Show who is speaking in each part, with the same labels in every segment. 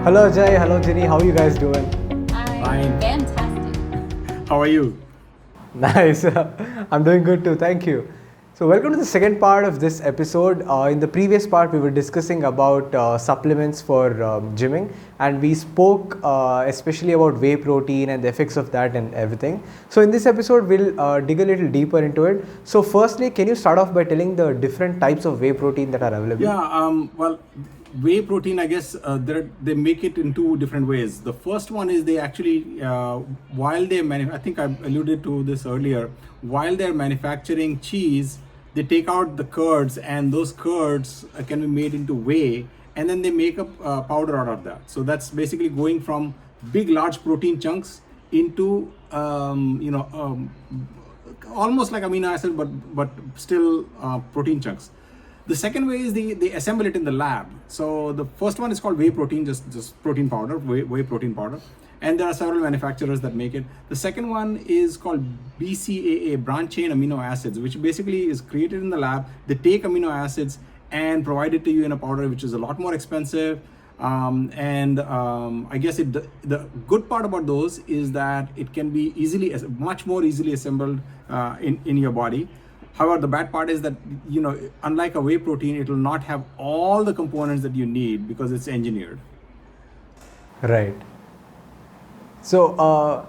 Speaker 1: Hello Jay, hello Ginny, how are you guys doing?
Speaker 2: I'm fantastic.
Speaker 3: How are you?
Speaker 1: Nice. I'm doing good too, thank you. So welcome to the second part of this episode. In the previous part, we were discussing about supplements for gymming, and we spoke especially about whey protein and the effects of that and everything. So in this episode, we'll dig a little deeper into it. So firstly, can you start off by telling the different types of whey protein that are available?
Speaker 3: Yeah, well, whey protein, I guess they make it in two different ways. The first one is they actually, while they I think I alluded to this earlier, while they're manufacturing cheese, they take out the curds, and those curds can be made into whey, and then they make a powder out of that. So that's basically going from big, large protein chunks into, almost like amino acid, but still protein chunks. The second way is they assemble it in the lab. So the first one is called whey protein, just protein powder, whey protein powder. And there are several manufacturers that make it. The second one is called BCAA, branch chain amino acids, which basically is created in the lab. They take amino acids and provide it to you in a powder, which is a lot more expensive. I guess the good part about those is that it can be much more easily assembled in your body. However, the bad part is that, unlike a whey protein, it will not have all the components that you need because it's engineered.
Speaker 1: Right. So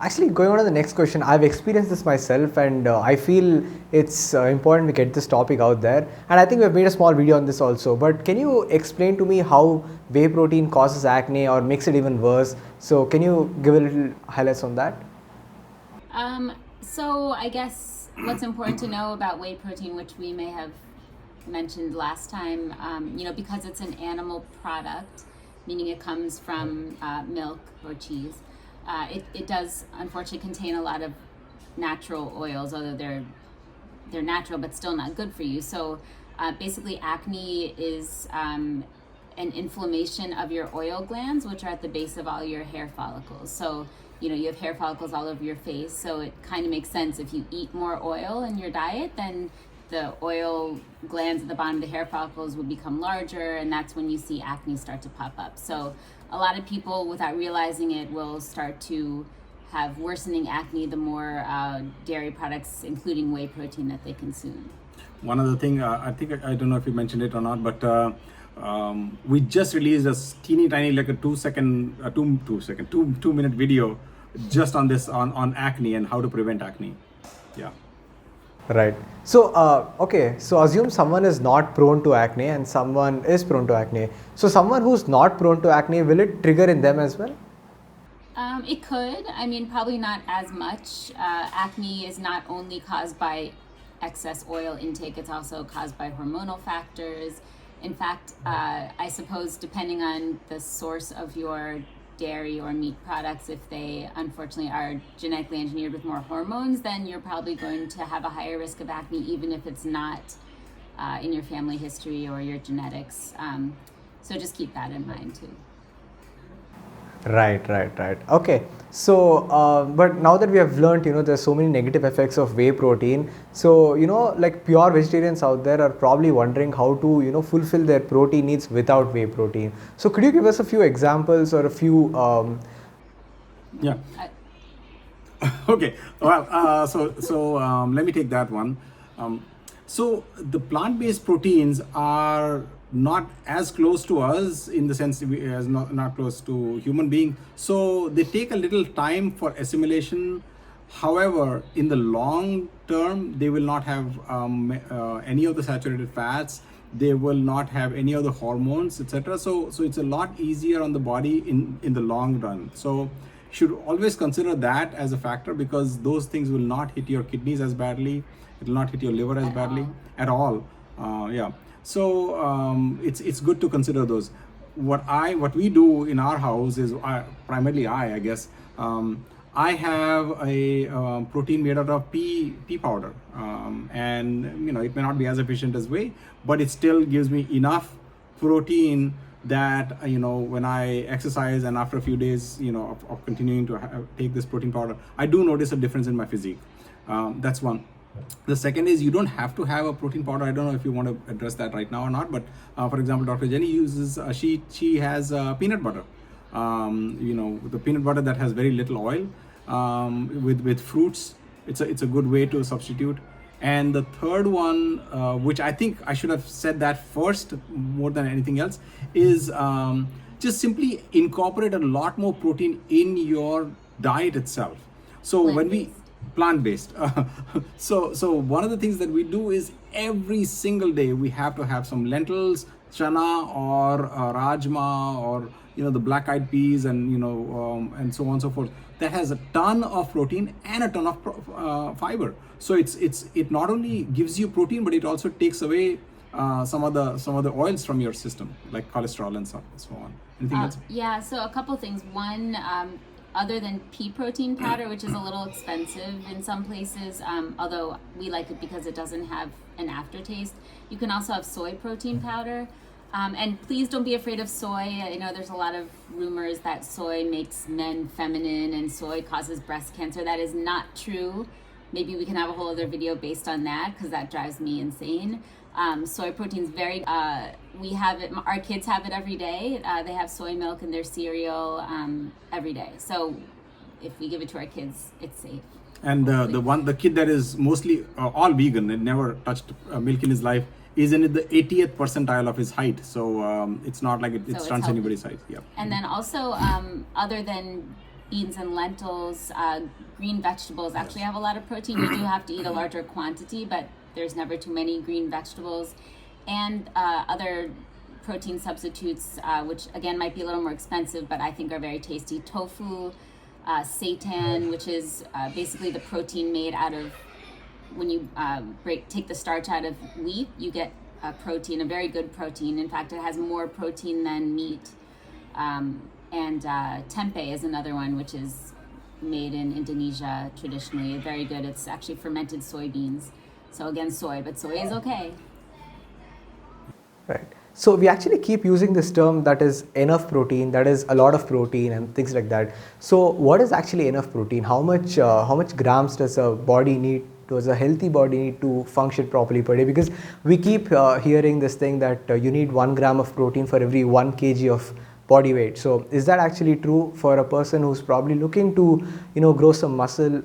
Speaker 1: actually going on to the next question, I've experienced this myself, and I feel it's important we get this topic out there. And I think we've made a small video on this also, but can you explain to me how whey protein causes acne or makes it even worse? So can you give a little highlights on that?
Speaker 2: So I guess what's important to know about whey protein, which we may have mentioned last time, because it's an animal product, meaning it comes from milk or cheese, it does unfortunately contain a lot of natural oils, although they're natural but still not good for you. So basically acne is an inflammation of your oil glands, which are at the base of all your hair follicles. So you have hair follicles all over your face, so it kind of makes sense if you eat more oil in your diet, then the oil glands at the bottom of the hair follicles will become larger, and that's when you see acne start to pop up. So a lot of people, without realizing it, will start to have worsening acne the more dairy products, including whey protein, that they consume.
Speaker 3: One other thing, I don't know if you mentioned it or not, but we just released a teeny tiny, like a 2-minute video just on this, on acne and how to prevent acne. Yeah.
Speaker 1: Right. So, so assume someone is not prone to acne and someone is prone to acne. So someone who's not prone to acne, will it trigger in them as well?
Speaker 2: It could. I mean, probably not as much. Acne is not only caused by excess oil intake, it's also caused by hormonal factors. In fact, I suppose depending on the source of your dairy or meat products, if they unfortunately are genetically engineered with more hormones, then you're probably going to have a higher risk of acne, even if it's not in your family history or your genetics. So just keep that in mind too.
Speaker 1: Right. Okay. So, but now that we have learned, there's so many negative effects of whey protein. So, like pure vegetarians out there are probably wondering how to, fulfill their protein needs without whey protein. So, could you give us a few examples or a few?
Speaker 3: Yeah. Okay. Well, so let me take that one. So the plant-based proteins are not as close to us in the sense as not close to human being. So they take a little time for assimilation. However, in the long term, they will not have any of the saturated fats. They will not have any of the hormones, etc. So it's a lot easier on the body in the long run. So should always consider that as a factor, because those things will not hit your kidneys as badly. It will not hit your liver as badly at all. Yeah. So it's good to consider those. What we do in our house is primarily I guess. I have a protein made out of pea powder, and it may not be as efficient as whey, but it still gives me enough protein that when I exercise and after a few days of continuing to take this protein powder, I do notice a difference in my physique. That's one. The second is you don't have to have a protein powder. I don't know if you want to address that right now or not, but for example, Dr. Jenny uses she has peanut butter. the peanut butter that has very little oil, with fruits. It's a good way to substitute. And the third one, which I think I should have said that first more than anything else, is just simply incorporate a lot more protein in your diet itself. So when we plant-based, so one of the things that we do is every single day we have to have some lentils, chana, or rajma, or the black-eyed peas, and and so on and so forth. That has a ton of protein and a ton of fiber. So it not only gives you protein, but it also takes away some of the oils from your system, like cholesterol and so on. Anything else?
Speaker 2: Yeah, so a couple things. One, other than pea protein powder, which is a little expensive in some places, although we like it because it doesn't have an aftertaste, you can also have soy protein powder. And please don't be afraid of soy. I know there's a lot of rumors that soy makes men feminine and soy causes breast cancer. That is not true. Maybe we can have a whole other video based on that, because that drives me insane. Soy protein is very, we have it, our kids have it every day. They have soy milk in their cereal every day. So if we give it to our kids, it's safe.
Speaker 3: And the kid that is mostly all vegan and never touched milk in his life is in the 80th percentile of his height. So it's not like it stunts anybody's height. Yeah.
Speaker 2: And then also, other than beans and lentils, green vegetables actually have a lot of protein. You do have to eat a larger quantity, but there's never too many green vegetables. And other protein substitutes, which again might be a little more expensive, but I think are very tasty. Tofu, seitan, which is basically the protein made out of, when you take the starch out of wheat, you get a protein, a very good protein. In fact, it has more protein than meat. And tempeh is another one, which is made in Indonesia traditionally. Very good. It's actually fermented soybeans. So again, soy, but soy is okay.
Speaker 1: Right. So we actually keep using this term, that is enough protein, that is a lot of protein and things like that. So what is actually enough protein? How much grams does a body need? Does a healthy body need to function properly per day? Because we keep hearing this thing that you need 1 gram of protein for every 1 kg of body weight. So is that actually true for a person who's probably looking to grow some muscle?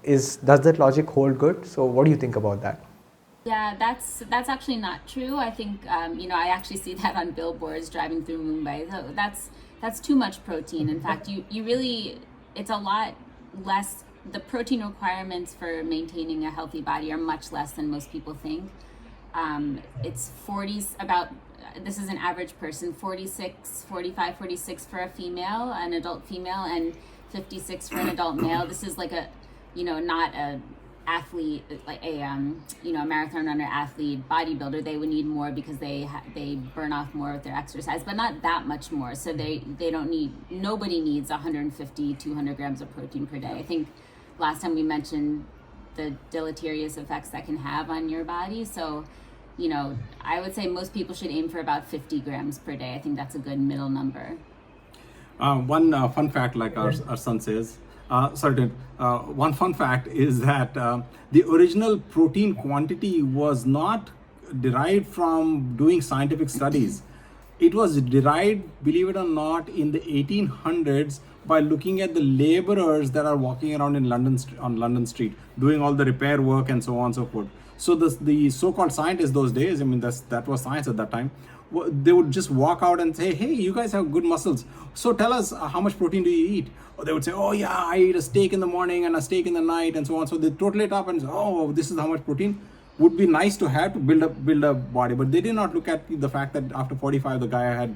Speaker 1: Does that logic hold good? So what do you think about that?
Speaker 2: Yeah, that's actually not true. I think I actually see that on billboards driving through Mumbai. So that's too much protein. In fact, you really, it's a lot less. The protein requirements for maintaining a healthy body are much less than most people think. It's 40s, about, this is an average person, 46 for a female, an adult female, and 56 for an adult male. This is like a, not a athlete, like a marathon runner, athlete, bodybuilder. They would need more because they burn off more with their exercise, but not that much more. So they don't need, nobody needs 150, 200 grams of protein per day. I think last time we mentioned the deleterious effects that can have on your body. So, I would say most people should aim for about 50 grams per day. I think that's a good middle number.
Speaker 3: One fun fact, like our son says, one fun fact is that the original protein quantity was not derived from doing scientific studies. It was derived, believe it or not, in the 1800s by looking at the laborers that are walking around in on London Street, doing all the repair work and so on and so forth. So the so-called scientists those days, that was science at that time, they would just walk out and say, hey, you guys have good muscles, so tell us how much protein do you eat? Or they would say, oh yeah, I eat a steak in the morning and a steak in the night and so on. So they total it up and say, oh, this is how much protein would be nice to have to build a body. But they did not look at the fact that after 45 the guy had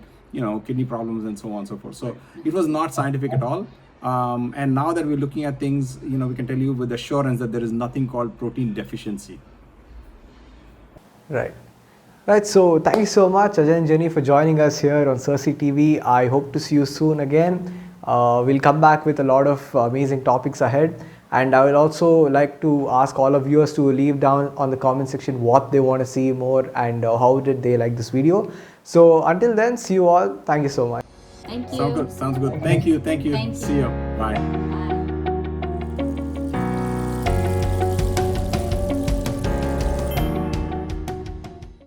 Speaker 3: kidney problems and so on and so forth. So it was not scientific at all. And now that we're looking at things, we can tell you with assurance that there is nothing called protein deficiency.
Speaker 1: Right. So thank you so much, Ajay and Jenny, for joining us here on Circee TV. I hope to see you soon again. We'll come back with a lot of amazing topics ahead. And I will also like to ask all of viewers to leave down on the comment section what they want to see more and how did they like this video. So until then, see you all. Thank you so much.
Speaker 2: Thank you.
Speaker 3: Sounds good. Thank you.
Speaker 2: Thank you.
Speaker 3: See you. Bye.